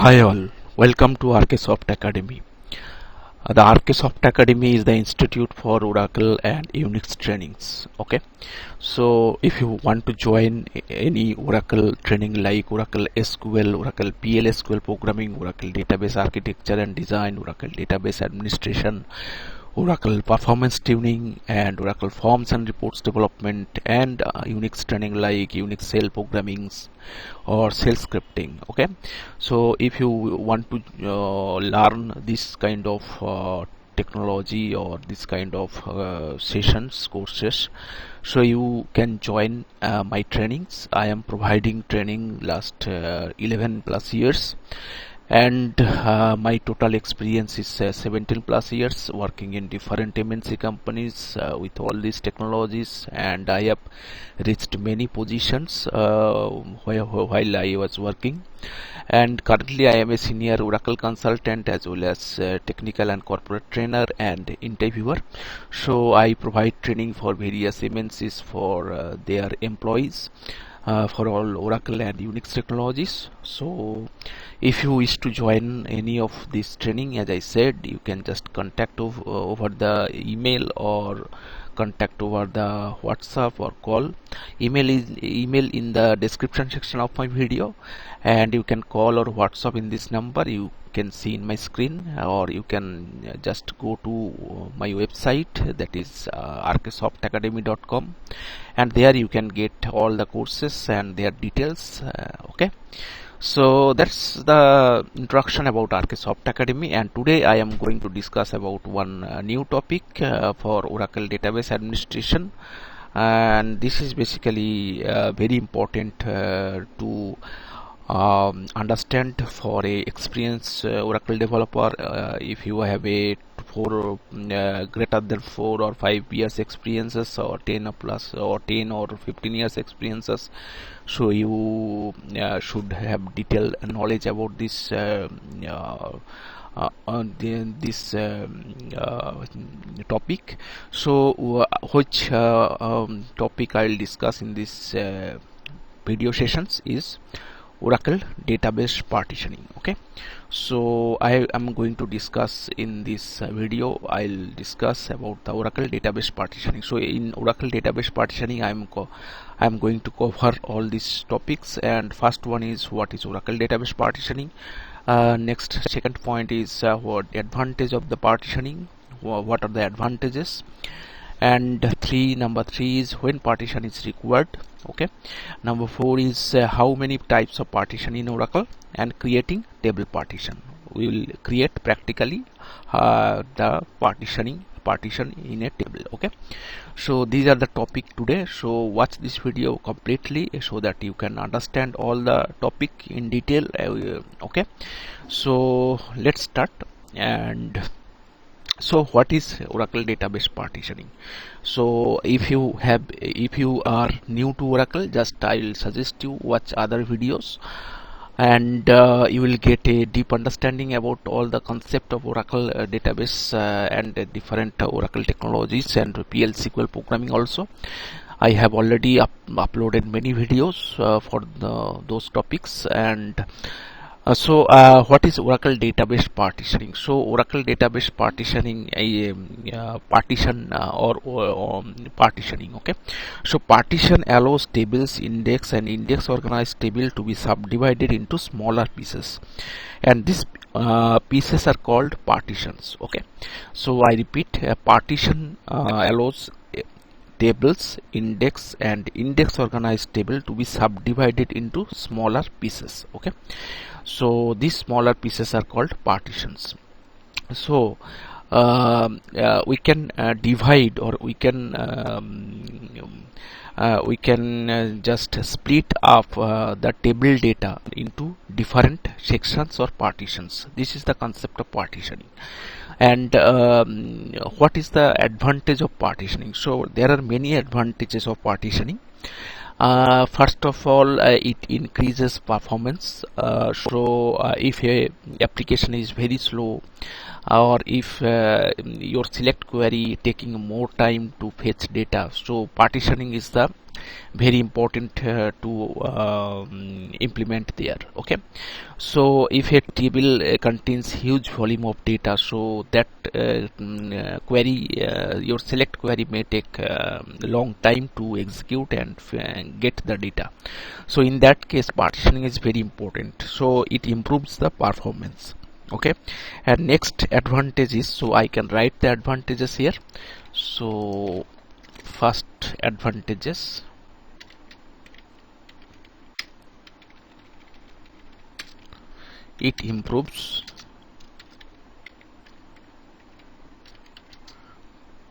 Hi all, welcome to SoftAcademy. The SoftAcademy is the Institute for Oracle and Unix trainings. Okay, so if you want to join any Oracle training like Oracle SQL, Oracle PL/SQL programming, Oracle database architecture and design, Oracle database administration, Oracle performance tuning, and Oracle forms and reports development, and Unix training like Unix shell programming or shell scripting. Okay, so if you want to learn this kind of technology or this kind of courses, so you can join my trainings. I am providing training last 11 plus years, and my total experience is 17 plus years working in different MNC companies with all these technologies, and I have reached many positions while I was working. And currently I am a senior Oracle consultant as well as technical and corporate trainer and interviewer. So I provide training for various MNCs for their employees for all Oracle and Unix technologies. So if you wish to join any of this training, as I said, you can just contact over the email or contact over the WhatsApp or call. Email in the description section of my video, and you can call or WhatsApp in this number you can see in my screen, or you can just go to my website, that is softacademy.com, and there you can get all the courses and their details. Okay, so that's the introduction about SoftAcademy, and today I am going to discuss about one new topic for Oracle Database Administration, and this is basically very important to understand for a experienced Oracle developer. If you have a greater than 4 or 5 years experiences, or 10 or plus, or 10 or 15 years experiences, so you should have detailed knowledge about this topic. So which topic I will discuss in this video sessions is Oracle Database Partitioning. Okay, so I am going to discuss in this video, I'll discuss about the Oracle Database Partitioning. So in Oracle Database Partitioning, I am going to cover all these topics, and first one is what is Oracle Database Partitioning. Second point is what advantage of the partitioning, what are the advantages, and number three is when partition is required. Okay, number 4 is how many types of partition in Oracle, and creating table partition. We will create practically the partition in a table. Okay, so these are the topic today, so watch this video completely so that you can understand all the topic in detail. Okay, so let's start. And so what is Oracle Database Partitioning? So if you are new to Oracle, just I will suggest you watch other videos, and you will get a deep understanding about all the concept of Oracle database and different Oracle technologies and PL/SQL programming also. I have already uploaded many videos for those topics. And so what is Oracle Database Partitioning? So Oracle Database Partitioning, partitioning. Okay, so partition allows tables, index and index organized table to be subdivided into smaller pieces, and these pieces are called partitions. Okay, so I repeat, partition allows tables, index and index organized table to be subdivided into smaller pieces. Okay, so these smaller pieces are called partitions. So we can divide, or we can just split up the table data into different sections or partitions. This is the concept of partitioning. And what is the advantage of partitioning? So there are many advantages of partitioning. First of all, it increases performance. If a application is very slow, or if your select query taking more time to fetch data, so partitioning is the very important to implement there. Okay, so if a table contains huge volume of data, so that query, your select query may take long time to execute and get the data. So in that case, partitioning is very important, so it improves the performance. Okay, and next advantage is, so I can write the advantages here. So first advantages, it improves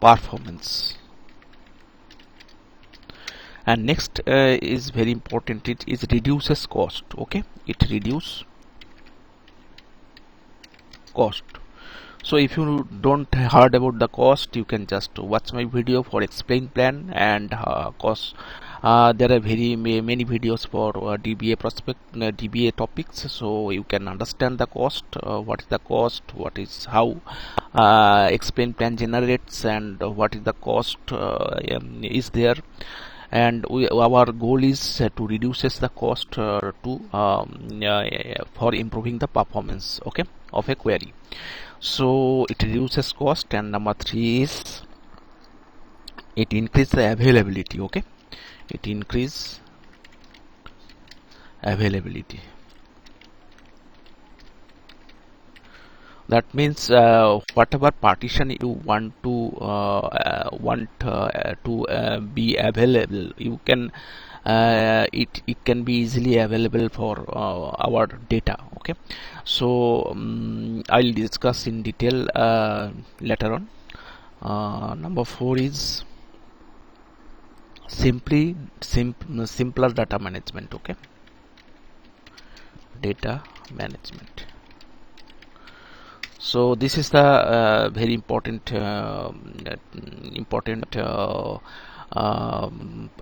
performance. And next is very important, it is reduces cost. Okay, it reduces cost. So if you don't heard about the cost, you can just watch my video for explain plan and cost. There are very many videos for DBA DBA topics, so you can understand the cost, what is the cost, what is how explain plan generates, and what is the cost is there. And our goal is to reduces the cost for improving the performance, okay, of a query. So it reduces cost. And number 3 is it increases the availability. Okay, it increases availability. That means whatever partition you want to be available, you can it can be easily available for our data. Okay, so I'll discuss in detail later on. Number 4 is simpler data management. Okay, data management. So this is the very important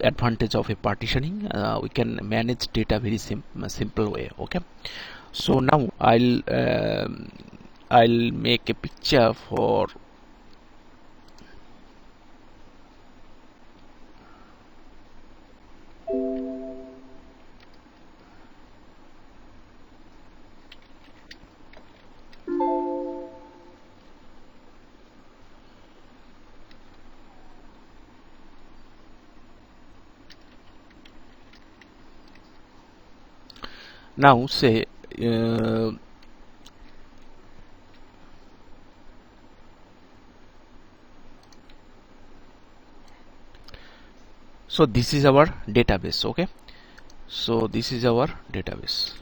advantage of a partitioning. We can manage data very simple way. Okay, so now I'll make a picture for now say so this is our database. Okay, so this is our database,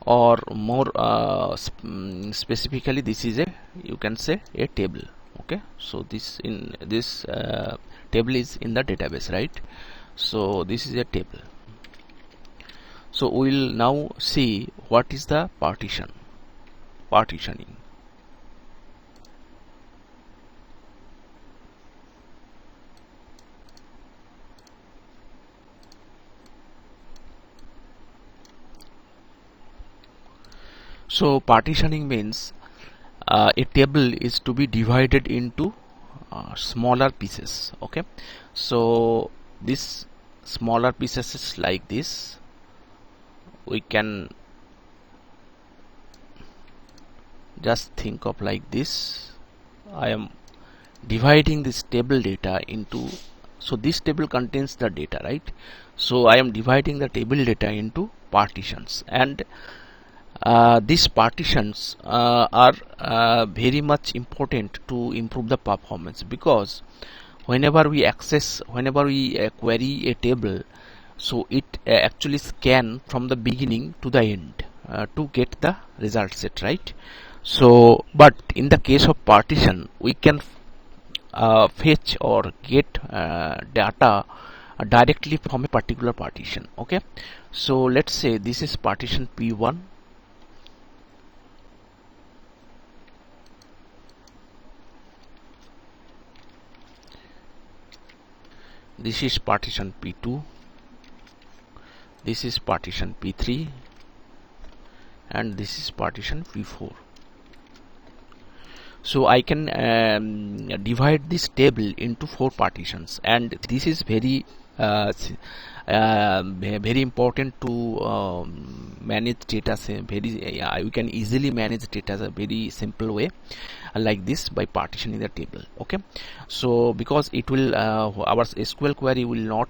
or more specifically, this is a, you can say, a table. Okay, so this table is in the database, right? So this is a table. So we'll now see what is the partitioning. So partitioning means a table is to be divided into smaller pieces. Okay, so this smaller pieces is like this. We can just think of like this. I am dividing this table data into, so this table contains the data, right? So I am dividing the table data into partitions, and these partitions are very much important to improve the performance, because whenever we query a table, so it actually scan from the beginning to the end to get the result set, right? So but in the case of partition, we can fetch or get data directly from a particular partition. Okay, so let's say this is partition P1, this is partition P2, this is partition P3, and this is partition P4. So I can divide this table into 4 partitions, and this is very very important to manage data. We can easily manage data as a very simple way, like this, by partitioning the table. Okay, so because it will our SQL query will not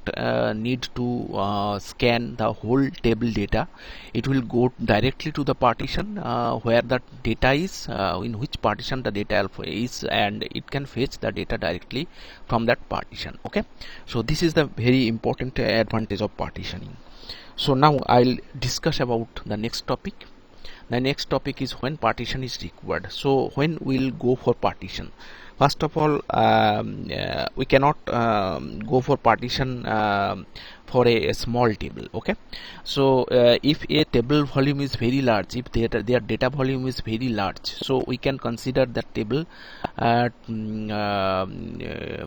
need to scan the whole table data. It will go directly to the partition where the data is, in which partition the data alpha is, and it can fetch the data directly from that partition. Okay, so this is the very important advantage of partitioning. So now I'll discuss about the next topic. The next topic is when partition is required. So when we'll go for partition, first of all, we cannot go for partition for a small table. Okay, so if a table volume is very large, if their data volume is very large, so we can consider that table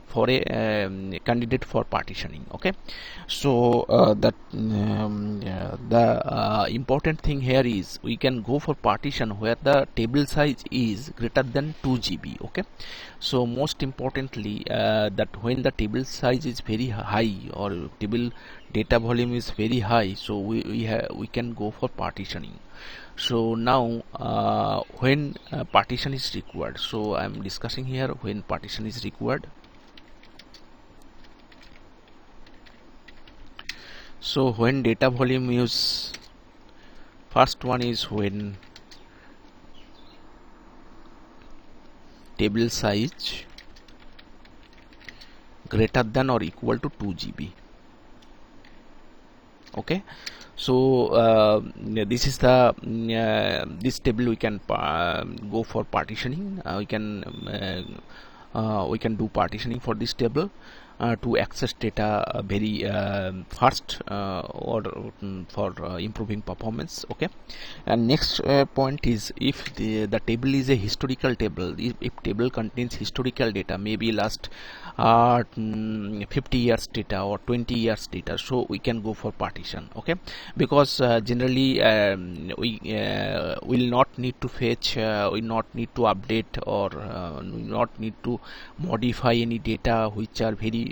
for a candidate for partitioning. Okay, so the important thing here is we can go for partition where the table size is greater than 2 GB. Okay, so most importantly, that when the table size is very high or table data volume is very high, so we can go for partitioning. So now when partition is required, so I am discussing here when partition is required. So when data volume is, first one is when table size greater than or equal to 2 GB. Okay, so this is the this table we can go for partitioning. We can do partitioning for this table to access data very fast or for improving performance. Okay, and next point is if the table is a historical table, if table contains historical data, maybe last 50 years data or 20 years data, so we can go for partition. Okay, because generally we will not need to fetch, will not need to update, or will not need to modify any data which are very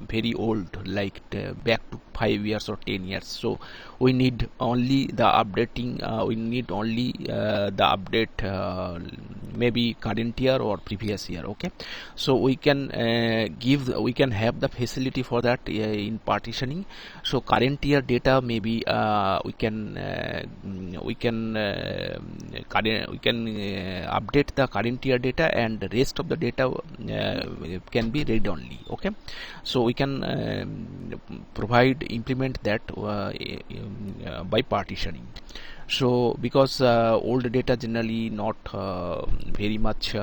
very old, like back to 5 years or 10 years. So we need only the updating, we need only the update maybe current year or previous year. Okay, so we can we can have the facility for that in partitioning. So current year data, maybe we can update the current year data, and the rest of the data can be read only. Okay, so we can implement that by partitioning. So because old data generally not very much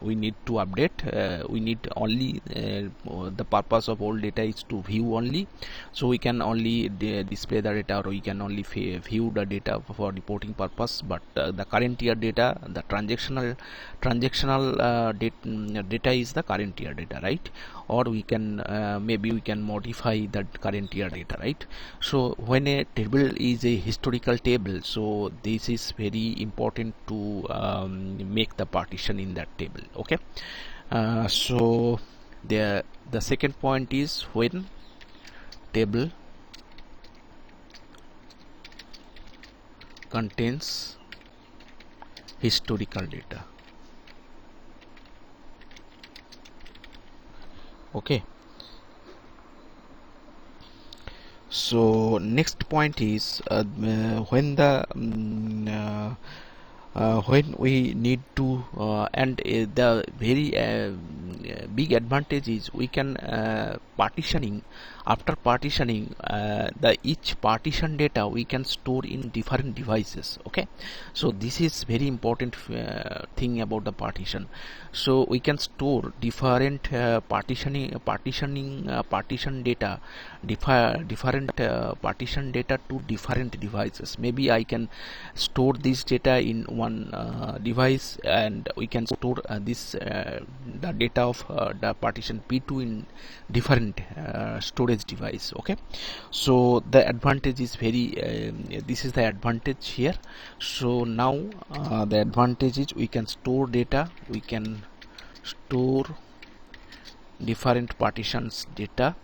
we need to update, we need only the purpose of old data is to view only. So we can only display the data, or we can only view the data for reporting purpose. But the current year data, the transactional data is the current year data, right? Or we can maybe we can modify that current year data, right? So when a table is a historical table, so this is very important to make the partition in that table. Okay, so the second point is when table contains historical data. Okay, so next point is when the when we need to and the very big advantage is we can partitioning. After partitioning, the each partition data we can store in different devices. Okay, so this is very important thing about the partition. So we can store different partition data, different partition data to different devices. Maybe I can store this data in one device, and we can store this the data of the partition P2 in different storage device. Okay, so the advantage is very this is the advantage here. So now the advantage is we can store data, we can store different partitions data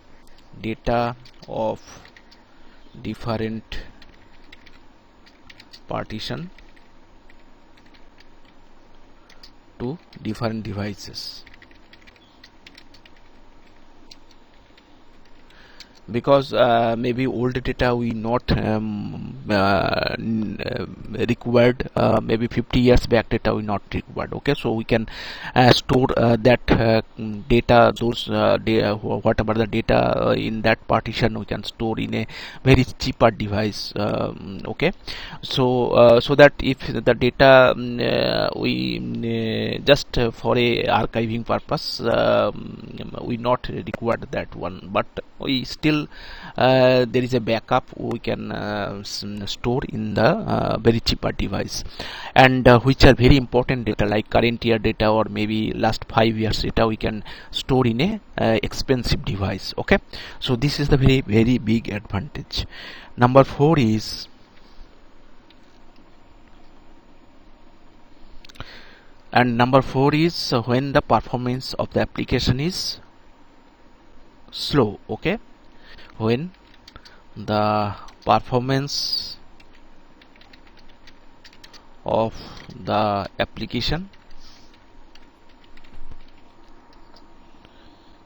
of different partition to different devices, because maybe old data we not required, maybe 50 years back data we not required. Okay, so we can store that data, those whatever the data in that partition we can store in a very cheaper device. Okay, so so that if the data we just for a archiving purpose we not required that one, but we still there is a backup we can store in the very cheaper device, and which are very important data like current year data or maybe last 5 years data we can store in a expensive device. Okay, so this is the very big advantage. Number 4 is when the performance of the application is slow. Okay, when the performance of the application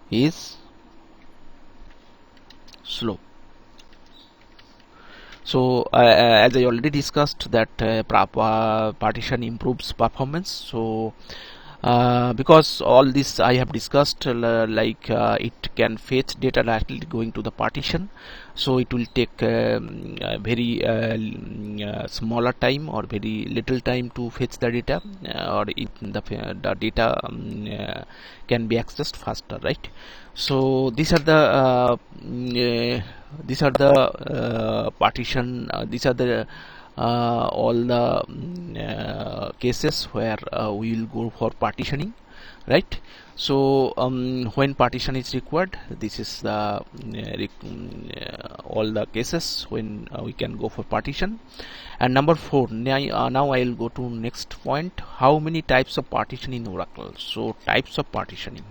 is slow. So as I already discussed that partition improves performance. So because all this I have discussed, like it can fetch data directly going to the partition, so it will take very smaller time or very little time to fetch the data, or the data can be accessed faster, right? So these are the partition, these are the all the cases where we will go for partitioning, right? So when partition is required, this is the all the cases when we can go for partition. And number 4, now I will go to next point, how many types of partition in Oracle. So types of partitioning.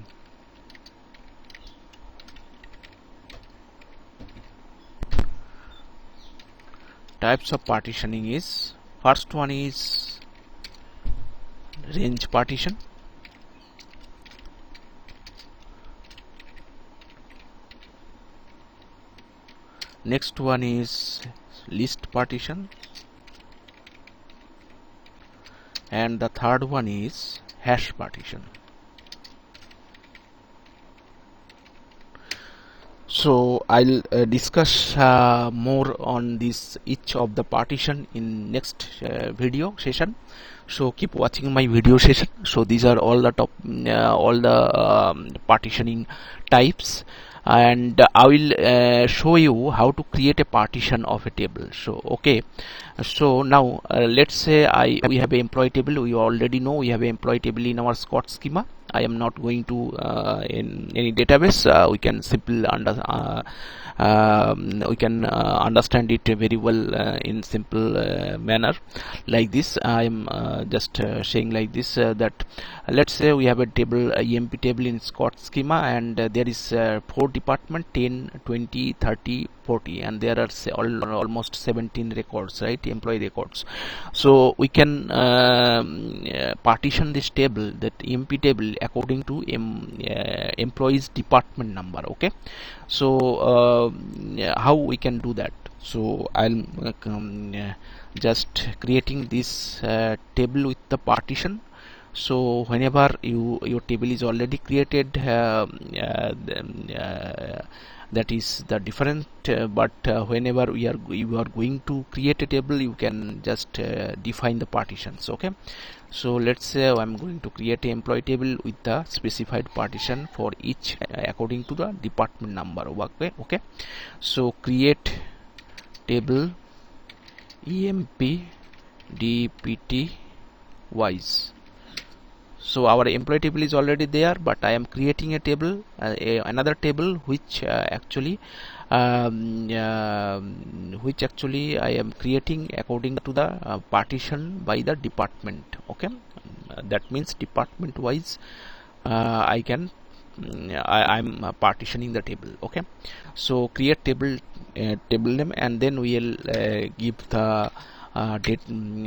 Types of partitioning is, first one is range partition, next one is list partition, and the third one is hash partition. So I'll discuss more on this each of the partition in next video session. So keep watching my video session. So these are all the partitioning types, and I will show you how to create a partition of a table. So okay, so now let's say we have an employee table. We already know we have an employee table in our Scott schema. I am not going to in any database. We can simply understand it very well in simple manner like this. I am just saying like this that let's say we have a table, a EMP table in Scott schema, and there is 4 department, 10, 20, 30, 40, and there are almost 17 records, right, employee records. So we can partition this table, that EMP table, according to employees department number. Okay, so how we can do that? So I'll just creating this table with the partition. So whenever your table is already created, that is the different, but whenever you are going to create a table, you can just define the partitions. Okay, so let's say I'm going to create an employee table with the specified partition for each according to the department number. Okay, so create table EMP DPT wise. So our employee table is already there, but I am creating a table, another table which actually I am creating according to the partition by the department. Okay, that means department wise I'm partitioning the table. Okay, so create table name, and then we'll give the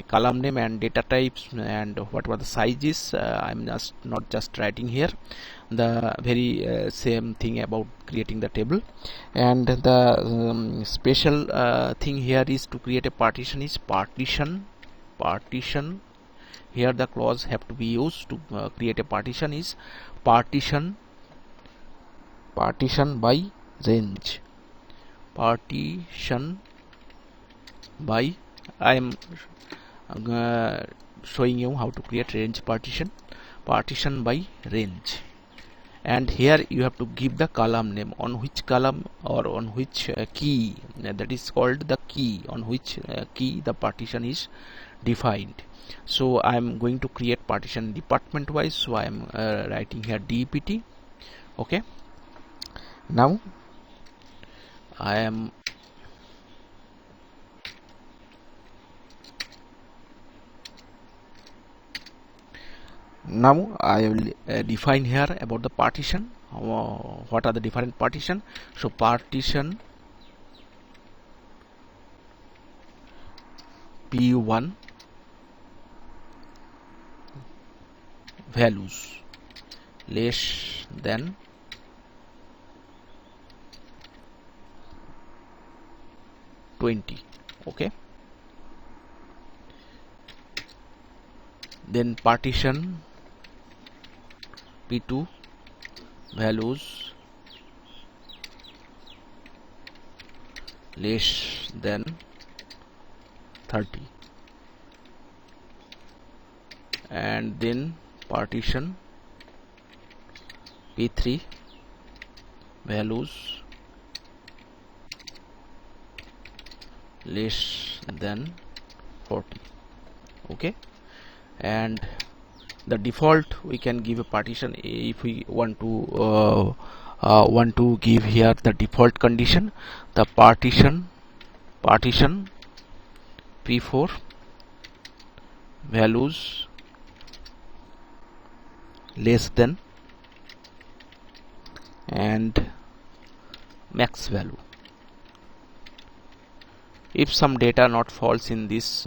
column name and data types and whatever the size is. I'm not just writing here the very same thing about creating the table. And the special thing here is to create a partition is partition. Here the clause have to be used to create a partition is partition by range. Partition by, I am showing you how to create range partition by range. And here you have to give the column name, on which column or on which key, that is called the key, on which key the partition is defined. So I am going to create partition department wise, so I am writing here DPT. Okay, now I am I will define here about the partition. What are the different partition? So partition P1 values less than 20. Okay, then partition P2 values less than 30, and then partition P3 values less than 40. Okay, and the default we can give a partition if we want to give here the default condition, the partition P4 values less than and max value. If some data not falls in this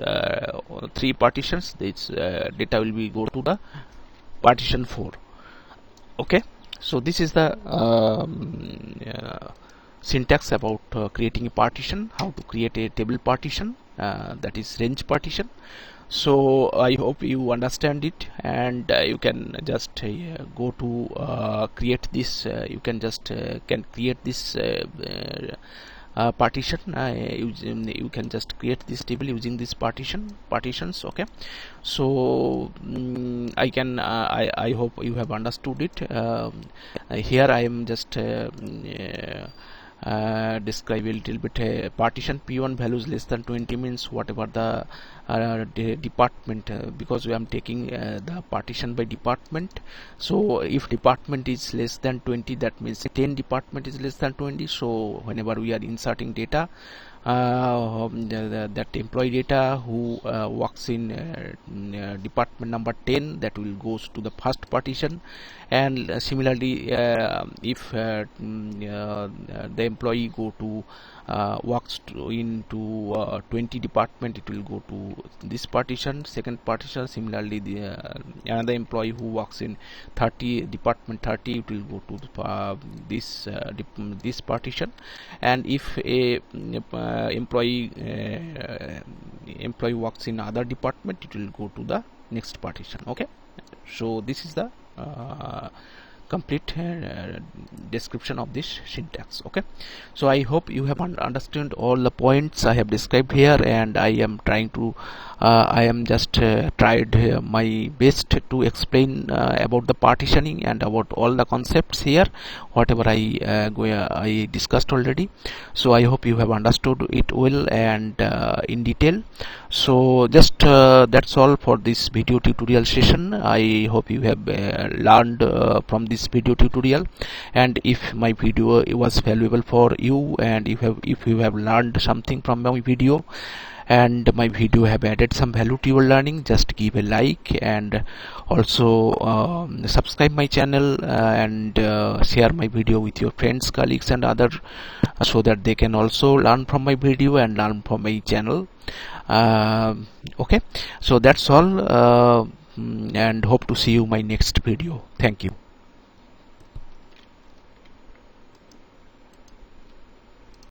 three partitions, this data will be go to the partition 4. Okay, so this is the syntax about creating a partition, how to create a table partition, that is range partition. So I hope you understand it, and you can just go to create this. You can just can create this partition. You can just create this table using this partitions. Okay, so I hope you have understood it. Here I am just describe a little bit. Partition P1 values less than 20 means whatever the department, because we am taking the partition by department. So if department is less than 20, that means 10 department is less than 20. So whenever we are inserting data, that employee data who works in department number 10, that will goes to the first partition. And similarly, if the employee go to works into 20 department, it will go to this partition, second partition. Similarly, the another employee who works in 30 department 30, it will go to this partition. And if a employee works in other department, it will go to the next partition. Okay, so this is the complete description of this syntax. Okay, so I hope you have understood all the points I have described here, and I am trying to I am just tried my best to explain about the partitioning and about all the concepts here, whatever I discussed already. So I hope you have understood it well and in detail. So just that's all for this video tutorial session. I hope you have learned from this video tutorial, and if my video was valuable for you, and if you have learned something from my video, and my video have added some value to your learning, just give a like, and also subscribe my channel, and share my video with your friends, colleagues, and other, so that they can also learn from my video and learn from my channel. Okay, so that's all, and hope to see you in my next video. Thank you.